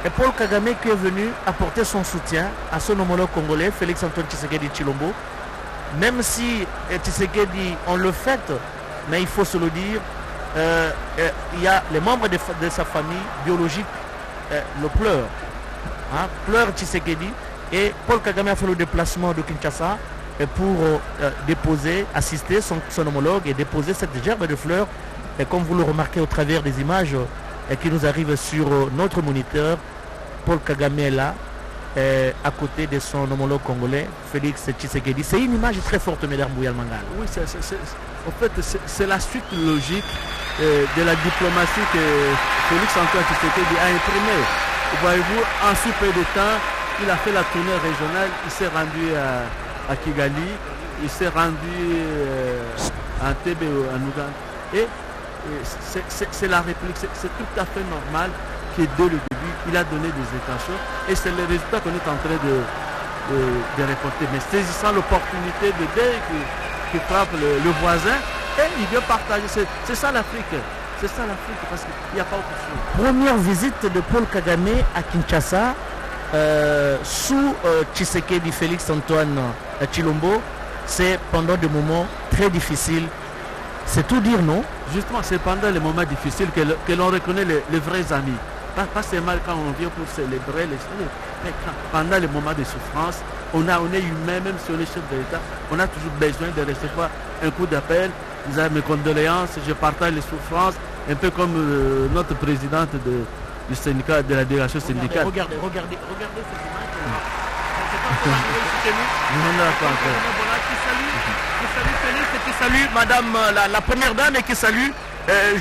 et Paul Kagame qui est venu apporter son soutien à son homologue congolais, Félix Antoine Tshisekedi Tshilombo. Même si Tshisekedi, on le fête, mais il faut se le dire, il y a les membres de sa famille biologique le pleurent. Pleure Tshisekedi. Et Paul Kagame a fait le déplacement de Kinshasa pour assister son homologue et déposer cette gerbe de fleurs. Et comme vous le remarquez au travers des images qui nous arrivent sur notre moniteur, Paul Kagame est là, à côté de son homologue congolais, Félix Tshisekedi. C'est une image très forte, mesdames Bouyal Mangala. Oui, en fait, c'est la suite logique de la diplomatie que Félix Antoine Tshisekedi a imprimée. Voyez-vous, en si peu de temps, il a fait la tournée régionale, il s'est rendu à Kigali, il s'est rendu à Entebbe, en Ouganda. Et c'est la réplique, c'est tout à fait normal que dès le début, il a donné des intentions et c'est le résultat qu'on est en train de reporter. Mais saisissant l'opportunité de dès qui frappe le voisin, et il vient partager. C'est ça l'Afrique. C'est ça l'Afrique, parce qu'il n'y a pas autre chose. Première visite de Paul Kagame à Kinshasa sous Tshisekedi Félix Antoine Tshilombo, c'est pendant des moments très difficiles. C'est tout dire, non? Justement, c'est pendant les moments difficiles que l'on reconnaît les vrais amis. Pas seulement quand on vient pour célébrer mais pendant les moments de souffrance, on est humain, même si on est chef de l'État, on a toujours besoin de recevoir un coup d'appel. Vous avez mes condoléances, je partage les souffrances, un peu comme notre présidente du syndicat, de la délégation syndicale. Regardez cette image. Qui salue Madame la première dame et qui salue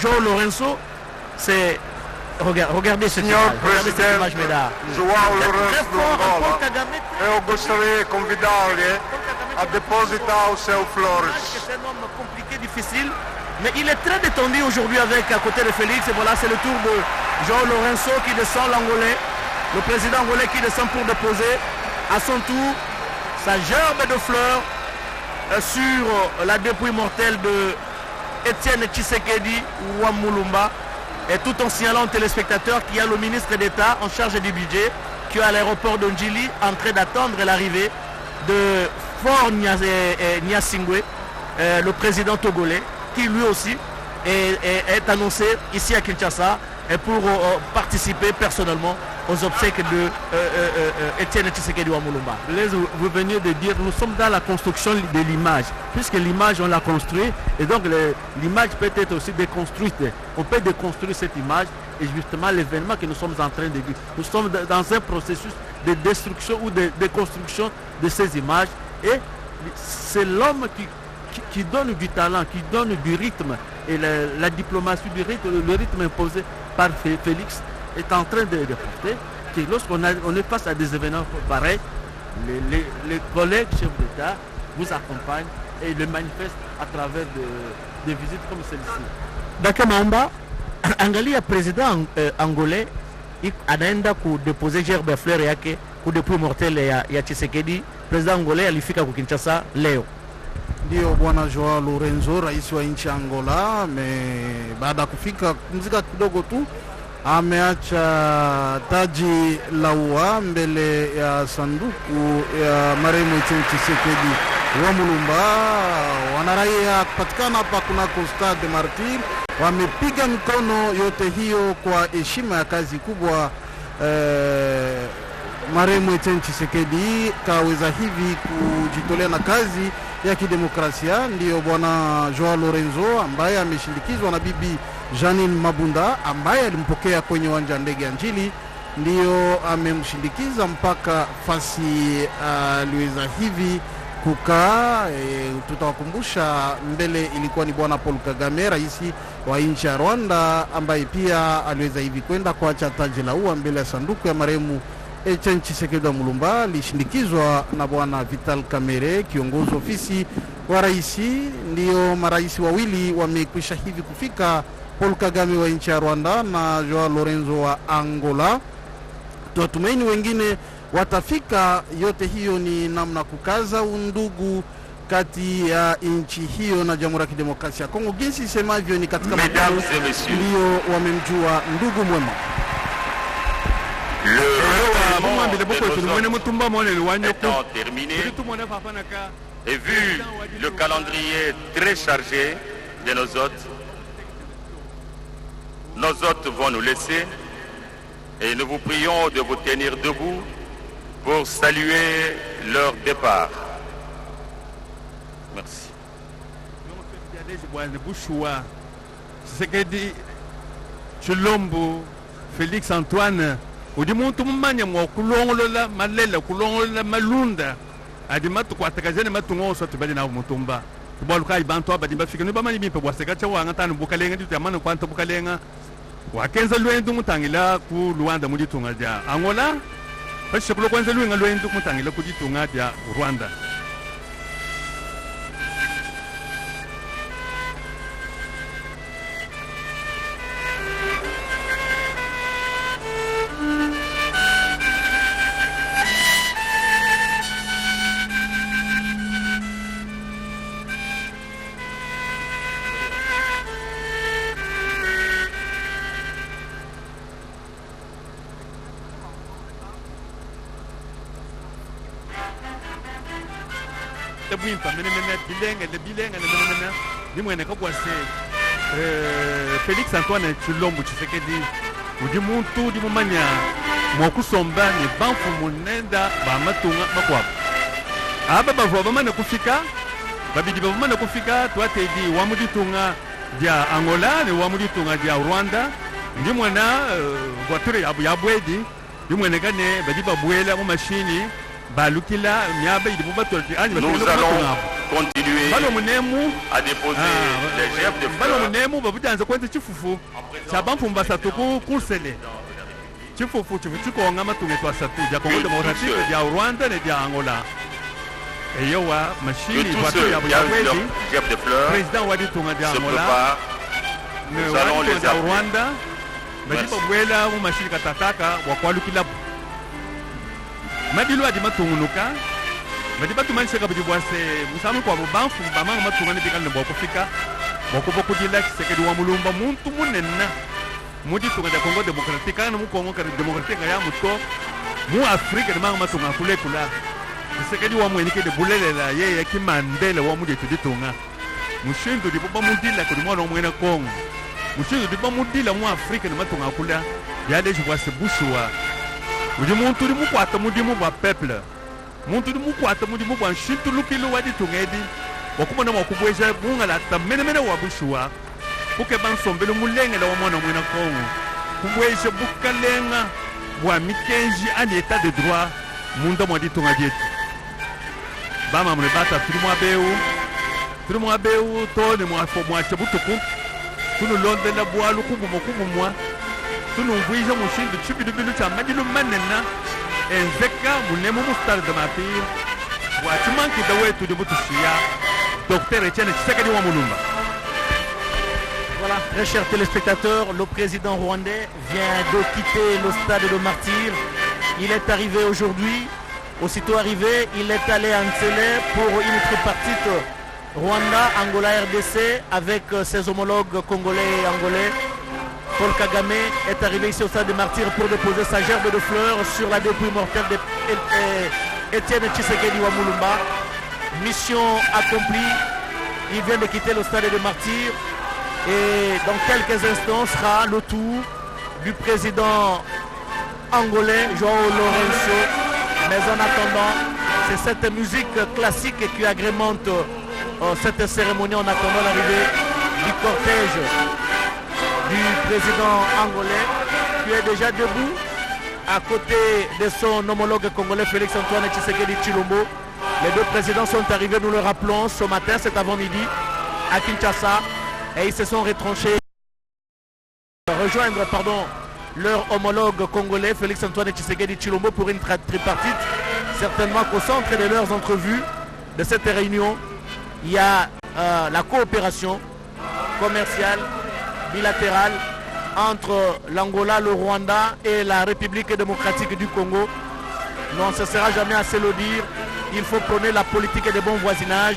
João Lourenço. C'est regardez cette image, mesdames. João Lourenço do Angola. Eu gostaria de convidar-lhe a depositar o seu flores. C'est un homme compliqué, difficile, mais il est très détendu aujourd'hui avec à côté de Félix. Et voilà, c'est le tour de João Lourenço qui descend, l'Angolais, le président angolais qui descend pour déposer à son tour sa gerbe de fleurs sur la dépouille mortelle de Étienne Tshisekedi Wamulumba, et tout en signalant aux téléspectateurs qu'il y a le ministre d'État en charge du budget qui est à l'aéroport de Njili en train d'attendre l'arrivée de Faure Gnassingbé, le président togolais, qui lui aussi est annoncé ici à Kinshasa pour participer personnellement aux obsèques de Étienne Tshisekedi Wamulumba. Vous venez de dire, nous sommes dans la construction de l'image, puisque l'image on l'a construite, et donc l'image peut être aussi déconstruite. On peut déconstruire cette image, et justement l'événement que nous sommes en train de vivre. Nous sommes dans un processus de destruction ou de déconstruction de ces images, et c'est l'homme qui donne du talent, qui donne du rythme, et la diplomatie du rythme, le rythme imposé par Félix est en train de porter que lorsqu'on est face à des événements pareils, les collègues chefs d'État vous accompagnent et le manifestent à travers des visites comme celle-ci. D'accord, Mamba, angalia président angolais anaenda kudeposer gerbe ya fleur yake kudepouille mortelle ya Tshisekedi. Président angolais alifika ku Kinshasa leo. Ndio bwana Joao Lourenço, rais wa nchi Angola, baada ya kufika kumzika kidogo tu ameacha taji la ua mbele ya sanduku ya marehemu Etienne Tshisekedi Wamulumba. Wanaraia kupatikana hapa kunako Stade Martyr wamepiga mikono yote hiyo kwa heshima ya kazi kubwa marehemu Etienne Tshisekedi kaweza hivi kujitolea na kazi ya kidemokrasia. Ndio bwana Joao Lourenço ambaye ameshindikizwa na bibi Janine Mabunda ambaye alimpokea kwenye uwanja wa ndege ya Njili, ndio amemshindikiza mpaka fasi aliweza hivi kukaa. Tutawakumbusha mbele ilikuwa ni bwana Paul Kagame, rais wa nchi ya Rwanda, ambaye pia aliweza hivi kwenda kuacha taji la ua mbele ya sanduku ya marehemu Etienne Tshisekedi Wamulumba. Alishindikizwa na bwana Vital Kamerhe, kiongozi ofisi wa rais. Ndio marais wawili wamekwisha hivi kufika, Paul Kagame wa nchi ya Rwanda na Joao Lourenço wa Angola. Tuatumaini wengine watafika. Yote hiyo ni namna kukaza undugu kati ya nchi hiyo na Jamhuri ya Kidemokrasia ya Kongo. Jinsi semavyo ni katika ndio wamemjua ndugu mwema. étant terminé, et vu le calendrier très chargé de nos hôtes vont nous laisser et nous vous prions de vous tenir debout pour saluer leur départ. Merci. Chilombo, Félix Antoine, udi muntu mumanya mwa kulongolola malela kulongolola malunda adi matu kwatakazene matungoso tubali na mutumba tubaluka ibantu abadi bafika ni bamani bimpe bwaseka cha wanga tanu bukalenga ditu amana kwanta bukalenga wakenza lwendu mutangila ku Luanda muditunga dia Angola bashabulo kwanza lwendu mutangila ku ditunga dia Rwanda. Félix Antoine Chilombo Tshisekedi udi muntu di mumanya mwakusomba ni banfu munenda ba matunga makwapo aba bavo bamana kufika babidi bamana kufika twatedi wamuditunga dia Angola ni wamuditunga dia Rwanda ndi mwana voiture ya bwedi ndi mwana kane badi babwela mu machine balukila myaba idi mubatolti ani nous allons continuer à déposer les gerbes de fleurs. Balomunemu babutanza kwenza chifufu chabanfu mbasatuku kursele chifufu chikonga matunge twasatu dia Congo démocratique dia Rwanda ne dia Angola eyowa machine voiture ya bwedi gerbes de fleurs président wadi tunga dia Angola nous allons les appeler Rwanda badi babwela mu machine katataka wakwalukila madilu adi matungunuka badi batu maniseka badi bwase musamu kwa banfu bamanga matungane bikale boko fika boko boko dila Tshisekedi wa mulumba muntu munenna mudi tunga da Congo démocratique kana mu Congo démocratique ya muto mu Afrique de manga matunga kule kula Tshisekedi wa mwenike de bulelela ye ki Mandela wa mudi tuditunga mushindu di baba mudila ko mwana mwena Congo mushindu di baba mudila mu Afrique de matunga kula ya deje bwase bushwa udi muntu di mukwata mudi mu ba peuple muntu di mukwata mudi mu ba shintu lukilu wadi tungedi wakubona wakubweja bunga la tamene wa bushwa buke bansombele mulenge la mwana mwena Kongo kubweja bukalenga bwa mikenji ani état de droit munda mwadi tunga dietu bama mune bata tulimu abeu to ne mwafo mwache butuku tunu londe la bwa lukubu mwa tunu mbwija mushindu chibidu bilu cha madilu manena enzeka munemu mustar de mapir wachimanki da wetu de butushia Docteur Etienne Tshisekedi wa Mulumba. Voilà, très chers téléspectateurs, le président rwandais vient de quitter le stade de Martyrs. Il est arrivé aujourd'hui. Aussitôt arrivé, il est allé à Ntsele pour une tripartite Rwanda, Angola, RDC avec ses homologues congolais et angolais. Paul Kagame est arrivé ici au stade de Martyrs pour déposer sa gerbe de fleurs sur la dépouille mortelle d'Etienne Tshisekedi wa Mulumba. Mission accomplie, il vient de quitter le stade de Martyrs et dans quelques instants sera le tour du président angolais João Lourenço. Mais en attendant, c'est cette musique classique qui agrémente cette cérémonie en attendant l'arrivée du cortège du président angolais qui est déjà debout à côté de son homologue congolais Félix Antoine Tshisekedi Tshilombo. Les deux présidents sont arrivés, nous le rappelons, ce matin, cet avant-midi, à Kinshasa, et ils se sont retranchés, rejoindre leur homologue congolais, Félix Antoine Tshisekedi Tshilombo, pour une tripartite. Certainement qu'au centre de leurs entrevues, de cette réunion, il y a la coopération commerciale, bilatérale, entre l'Angola, le Rwanda et la République démocratique du Congo. Non, ce ne sera jamais assez le dire. Il faut prôner la politique de bon voisinage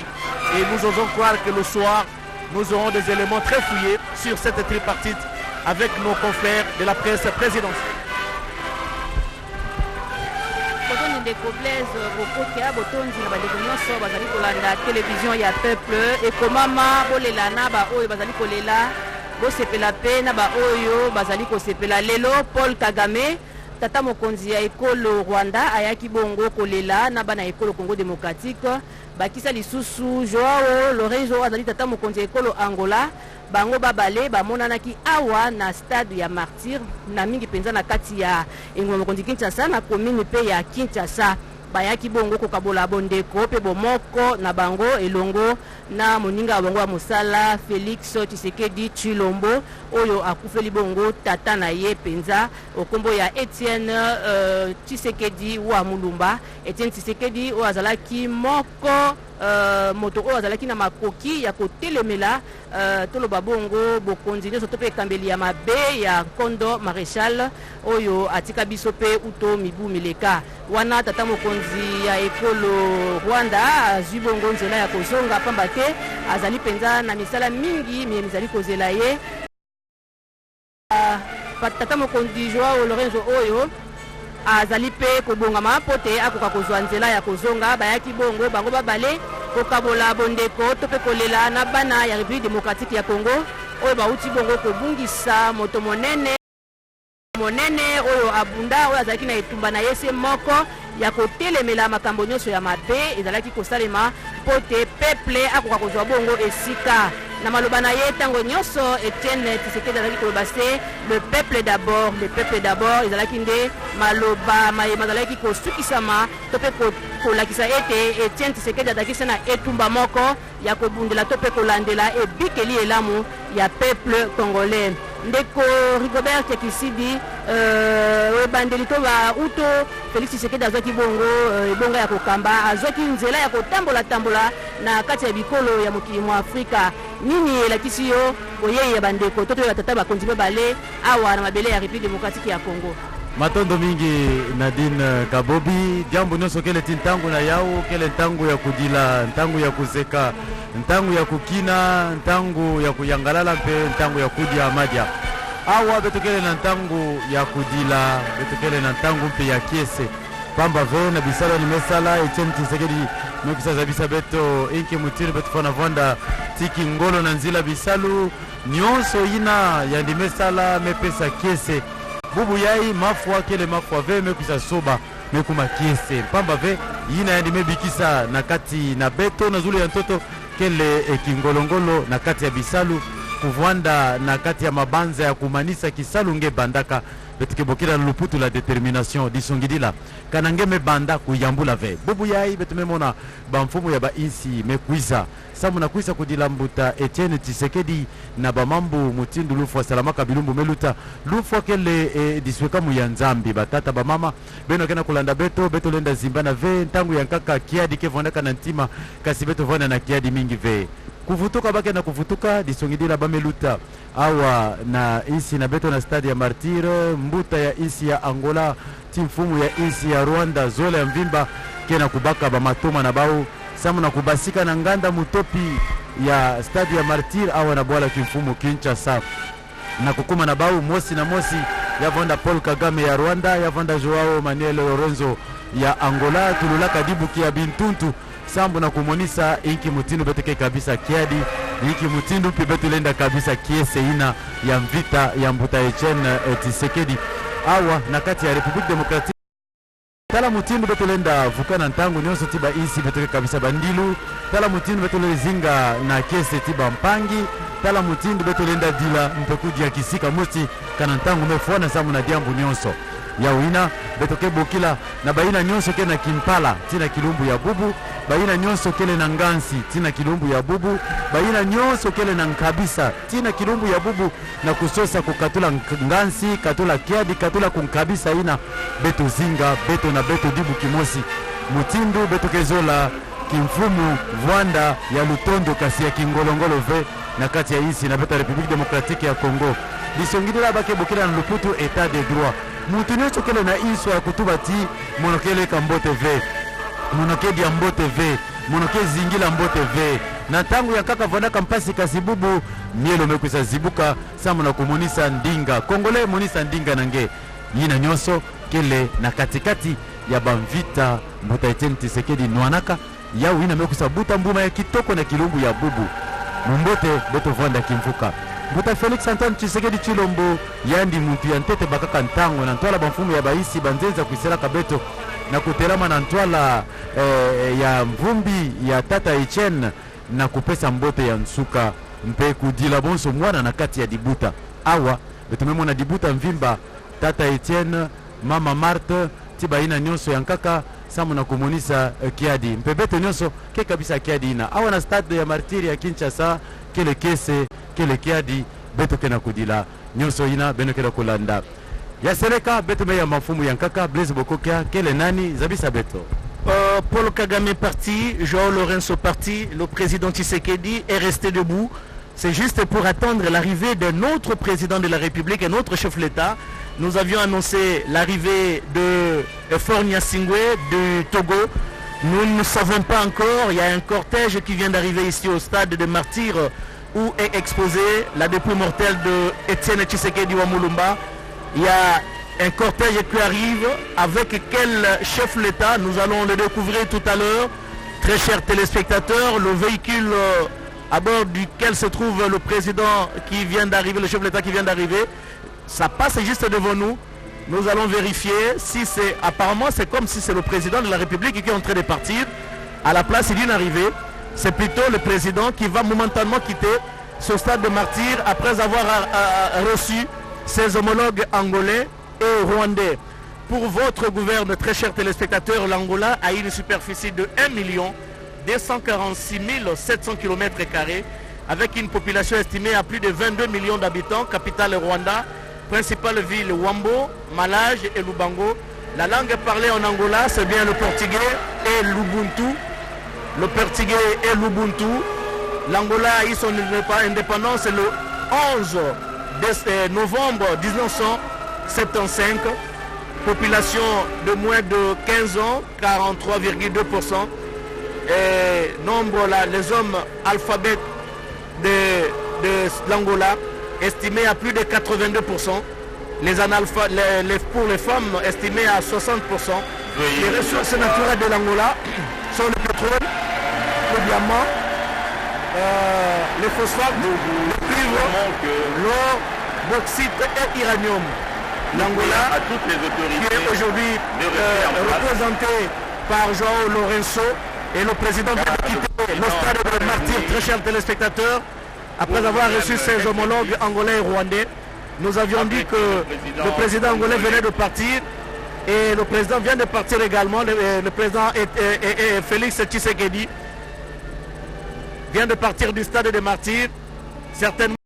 et nous osons croire que le soir, nous aurons des éléments très fouillés sur cette tripartite avec nos confrères de la presse présidentielle. botondi ndeko Blaise bokokia botondi na bandeko nyonso bazali kolanda télévision ya peuple ekomama bolela na baoyo bazali kolela bosepela pe na baoyo bazali kosepela lelo Paul Kagame tata mokonzi ya ekolo Rwanda ayaki bongo kolela na bana ekolo Congo démocratique bakisa lisusu Joao Lorenzo azali tata mokonzi ya ekolo Angola bango babale bamonanaki awa na stade ya Martyr na mingi penza na kati ya engumba mokonzi Kinshasa na commune pe ya Kinshasa bayaki bongo kokabola bondeko pe bomoko na bango elongo na moninga bango ya mosala Félix Tshisekedi Tshilombo oyo akufeli bongo tata na ye penza okombo ya Etienne Tshisekedi wa Mulumba. Etienne Tshisekedi o azalaki moko moto oyo azalaki na makoki ya kotelemela toloba bongo bokonzi nyonso to pe ekambeli ya mabe ya Kondo Maréchal oyo atika biso pe uto mibu mileka wana tata mokonzi ya ekolo Rwanda azwi bongo nzela ya kozonga pamba te azali penza na misala mingi mizali kozela ye tata mokonzi Joao Lorenzo oyo azali pe kobongama pote akoka kozwa nzela ya kozonga bayaki bongo bango babale kokabola bondeko to pe kolela na bana ya République démocratique ya Congo oyo bauti bongo kobungisa moto monene oyo abunda oyo azalaki na etumba na yese moko ya kotelemela makambo nyonso ya mabe ezalaki kosalema pote peuple akoka kozwa bongo esika na maloba na ye tango nyonso Etienne Tshisekedi azalaki koloba se le peuple d'abord ezalaki nde maloba mayema azalaki kosukisama to pe kolakisa ete Etienne Tshisekedi azalaki se na etumba moko ya kobundela to pe kolandela ebikeli elamu ya peuple congolais. Ndeko Rigobert Tshisekedi ebandeli to ba uto Félix Tshisekedi azwaki bongo bonga ya kokamba azwaki nzela ya kotambola na kati ya bikolo ya mokili mwa Afrika nini elakisi yo boyei ya bandeko to batata bakonzi bale awa na mabele ya République démocratique ya Congo. Matondo mingi Nadine Kabobi jambo nyonso kele tintangu na yao kele ntangu ya kudila ntangu ya kuzeka ntangu ya kukina ntangu ya kuyangalala mpe ntangu ya kudia madia awa betokele na ntangu ya kudila betokele na ntangu mpe ya kiese pamba ve na bisala ni mesala Etienne Tshisekedi mekisa za bisa beto inki mutiri beto fana vanda tiki ngolo na nzila bisalu nyonso ina ya ndi mesala mepesa kiese bubu yai mafwa kele mafwa ve mekisa soba mekuma kiese pamba ve ina ya ndi mebikisa na kati na beto na zulu ya ntoto kele ekingolongolo na kati ya bisalu kuvwanda na kati ya mabanza ya kumanisa kisalu nge bandaka betukebokila na luputu la determination disongidila kanange mebanda kuyambula ve bubu yai betumemona bamfumu ya bainsi mekuisa samu na kuisa kudilambuta Etienne Tshisekedi na bamambu mutindu lufwa salamaka bilumbu meluta lufwa kele disweka mu ya nzambi batata bamama beno kena kulanda beto lenda zimbana ve ntangu ya nkaka kiadi kevondaka na ntima kasi beto vona na kiadi mingi ve kuvutuka bake na kuvutuka disongidila bameluta awa na insi na beto na stade ya Martyr mbuta ya insi ya Angola timfumu ya insi ya Rwanda zola ya mvimba kena kubaka bamatoma na bao samu na kubasika na nganda mutopi ya stade ya Martyr awa na bwala kimfumu Kinshasa na kukuma na bao mosi na mosi yavonda Paul Kagame ya Rwanda yavonda Joao Manuel Lorenzo ya Angola tululaka dibuki ya Bintuntu sambu na kumonisa inki mutindu beteke kabisa kiadi inki mutindu pe betulenda kabisa kiese ina ya mvita ya mbuta Etienne Tshisekedi awa na kati ya République démocratique tala mutindu betulenda vukana ntangu nyonso tiba insi beteke kabisa bandilu tala mutindu betulezinga na kiese tiba mpangi tala mutindu betulenda dila mpekuji ya kisika musti kana ntangu mefona samu na diambu nyonso ya uina betoke bokila na baina nyonso kena kimpala tina kilumbu ya bubu baina nyonso kele na ngansi tina kilumbu ya bubu baina nyonso kele na nkabisa tina kilumbu ya bubu na kusosa kukatula ngansi katula kiadi katula kunkabisa ina beto zinga beto na beto dibu kimosi mutindu betoke zola kimfumu Rwanda ya Lutondo kasi ya kingolongolo ve na kati ya insi na beta République démocratique ya Congo disongidila bake bokila na luputu état de droit mutu nyonso kele na inso ya kutuba ti monokele kambote ve monokedi ya mbote ve monoke zingila mbote ve na tangu ya kaka vonaka mpasi kasibubu mielo mekwisa zibuka samu na kumonisa ndinga Kongole monisa ndinga nange yina nyonso kele na katikati ya Bamvita Mbuta Etienne Tshisekedi Nwanaka ya wina mekusa buta mbuma ya kitoko na kilungu ya bubu mumbote beto vanda kimfuka Mbuta Felix Antoine Tshisekedi Chilombo yandi muntu ya ntete bakaka ntango na ntwala bamfumu ya baisi banzenza kuisela kabeto na kutelama na ntwala ya mvumbi ya tata Etienne na kupesa mbote ya nsuka mpe kudila bonso mwana na kati ya dibuta awa betumemona dibuta mvimba tata Etienne mama Marthe tibaina nyonso yankaka samu na komonisa kiadi mpe beto nyonso ke kabisa kiadi ina awa na stade ya martiri ya Kinshasa kele kese kele kiadi beto kena kudila nyonso ina beno kena kulanda ya seleka beto meya mafumu yankaka Blaise Bokokia kele nani zabisa beto. Paul Kagame parti, Joao Lourenço parti, le président Tshisekedi est resté debout. C'est juste pour attendre l'arrivée d'un autre président de la République, un autre chef de l'État. Nous avions annoncé l'arrivée de Faure Gnassingbé du Togo. Nous ne savons pas encore. Il y a un cortège qui vient d'arriver ici au stade des Martyrs où est exposée la dépouille mortelle de Etienne Tshisekedi Wamulumba. Il y a un cortège qui arrive. Avec quel chef de l'État? Nous allons le découvrir tout à l'heure. Très chers téléspectateurs, le véhicule à bord duquel se trouve le président qui vient d'arriver, le chef de l'État qui vient d'arriver, ça passe juste devant nous. Nous allons vérifier si c'est... Apparemment, c'est comme si c'est le président de la République qui est en train de partir. À la place, il vient d'arriver. C'est plutôt le président qui va momentanément quitter ce stade de Martyrs après avoir reçu ses homologues angolais et rwandais. Pour votre gouverne, très chers téléspectateurs, l'Angola a une superficie de 1 246 700 km² avec une population estimée à plus de 22 millions d'habitants, capitale Rwanda, principale ville Wambo, Malage et Lubango. La langue parlée en Angola, c'est bien le portugais et l'Ubuntu. Le portugais et l'Ubuntu. L'Angola a eu son indépendance le 11 novembre 1975. Population de moins de 15 ans, 43,2%. Et nombre, les hommes alphabètes de l'Angola estimés à plus de 82%. Pour les femmes estimées à 60%. Les ressources naturelles de l'Angola sont le pétrole, le diamant, les phosphates, le cuivre, l'or, bauxite et uranium. L'Angola, qui est aujourd'hui représenté par Joao Lourenço, et le président vient de quitter le stade de Martyrs, très chers téléspectateurs, après avoir reçu ses homologues angolais et rwandais. Nous avions dit que le président angolais venait de partir et le président vient de partir également. Le président Félix Tshisekedi vient de partir du stade de Martyrs. Certainement